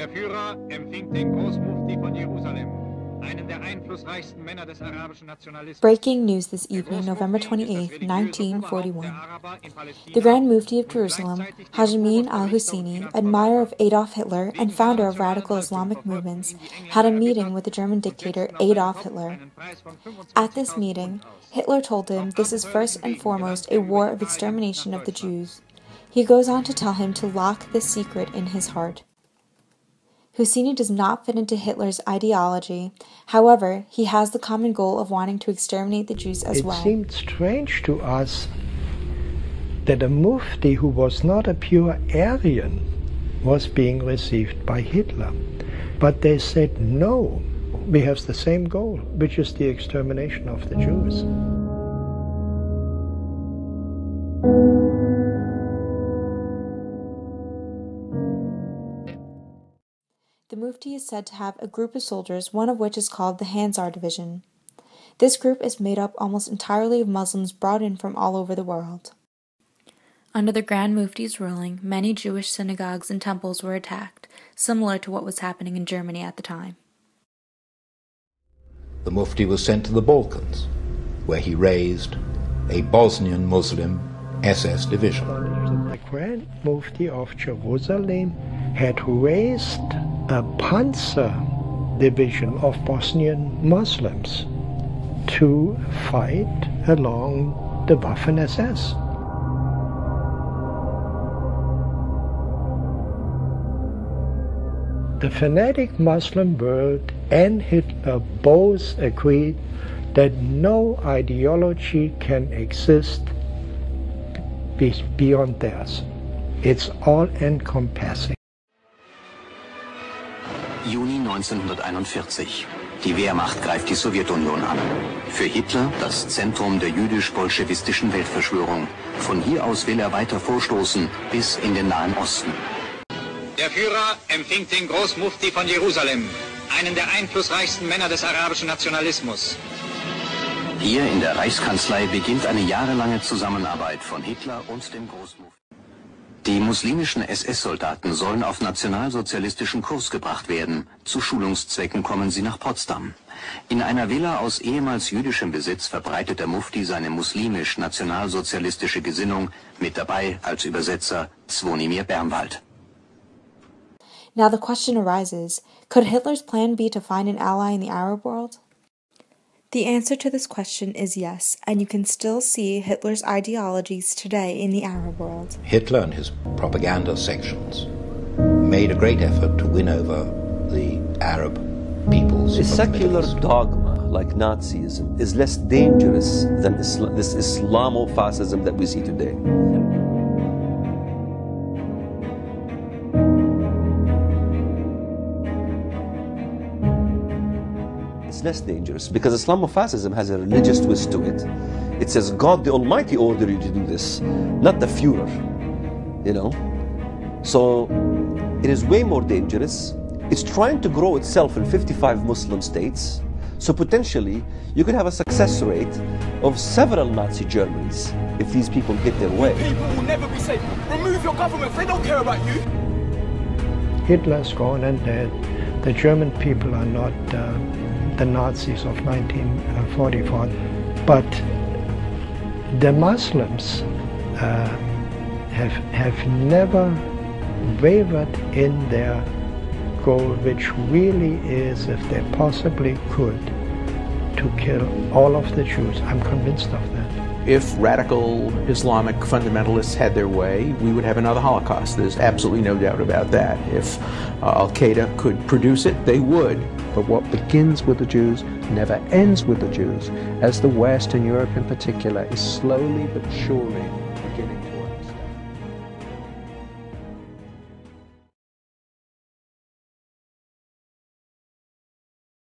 Der Führer empfing den Großmufti von Jerusalem, einen der einflussreichsten Männer des arabischen Nationalismus. Breaking news this evening, November 28, 1941. The Grand Mufti of Jerusalem, Haj Amin al-Husseini, admirer of Adolf Hitler and founder of radical Islamic movements, had a meeting with the German dictator Adolf Hitler. At this meeting, Hitler told him this is first and foremost a war of extermination of the Jews. He goes on to tell him to lock this secret in his heart. Husseini does not fit into Hitler's ideology. However, he has the common goal of wanting to exterminate the Jews as well. It seemed strange to us that a Mufti who was not a pure Aryan was being received by Hitler. But they said, no, we have the same goal, which is the extermination of the Jews. The Mufti is said to have a group of soldiers, one of which is called the Hansar Division. This group is made up almost entirely of Muslims brought in from all over the world. Under the Grand Mufti's ruling, many Jewish synagogues and temples were attacked, similar to what was happening in Germany at the time. The Mufti was sent to the Balkans, where he raised a Bosnian Muslim SS division. The Grand Mufti of Jerusalem had raised a Panzer division of Bosnian Muslims to fight along the Waffen-SS. The fanatic Muslim world and Hitler both agreed that no ideology can exist beyond theirs. It's all-encompassing. Juni 1941. Die Wehrmacht greift die Sowjetunion an. Für Hitler das Zentrum der jüdisch-bolschewistischen Weltverschwörung. Von hier aus will er weiter vorstoßen bis in den Nahen Osten. Der Führer empfing den Großmufti von Jerusalem, einen der einflussreichsten Männer des arabischen Nationalismus. Hier in der Reichskanzlei beginnt eine jahrelange Zusammenarbeit von Hitler und dem Großmufti. Die muslimischen SS-Soldaten sollen auf nationalsozialistischen Kurs gebracht werden. Zu Schulungszwecken kommen sie nach Potsdam. In einer Villa aus ehemals jüdischem Besitz verbreitet der Mufti seine muslimisch-nationalsozialistische Gesinnung, mit dabei als Übersetzer Zvonimir Bernwald. Now the question arises, could Hitler's plan be to find an ally in the Arab world? The answer to this question is yes, and you can still see Hitler's ideologies today in the Arab world. Hitler and his propaganda sections made a great effort to win over the Arab peoples. A secular dogma like Nazism is less dangerous than this Islamofascism that we see today. Less dangerous because Islamofascism has a religious twist to it. It says God the Almighty ordered you to do this, not the Führer, you know. So it is way more dangerous. It's trying to grow itself in 55 Muslim states. So potentially you could have a success rate of several Nazi Germanies if these people get their way. People will never be safe. Remove your government. They don't care about you. Hitler's gone and dead. The German people are not the Nazis of 1944, but the Muslims have never wavered in their goal, which really is, if they possibly could, to kill all of the Jews. I'm convinced of that. If radical Islamic fundamentalists had their way, we would have another Holocaust. There's absolutely no doubt about that. If Al-Qaeda could produce it, they would. But what begins with the Jews never ends with the Jews, as the West and Europe in particular is slowly but surely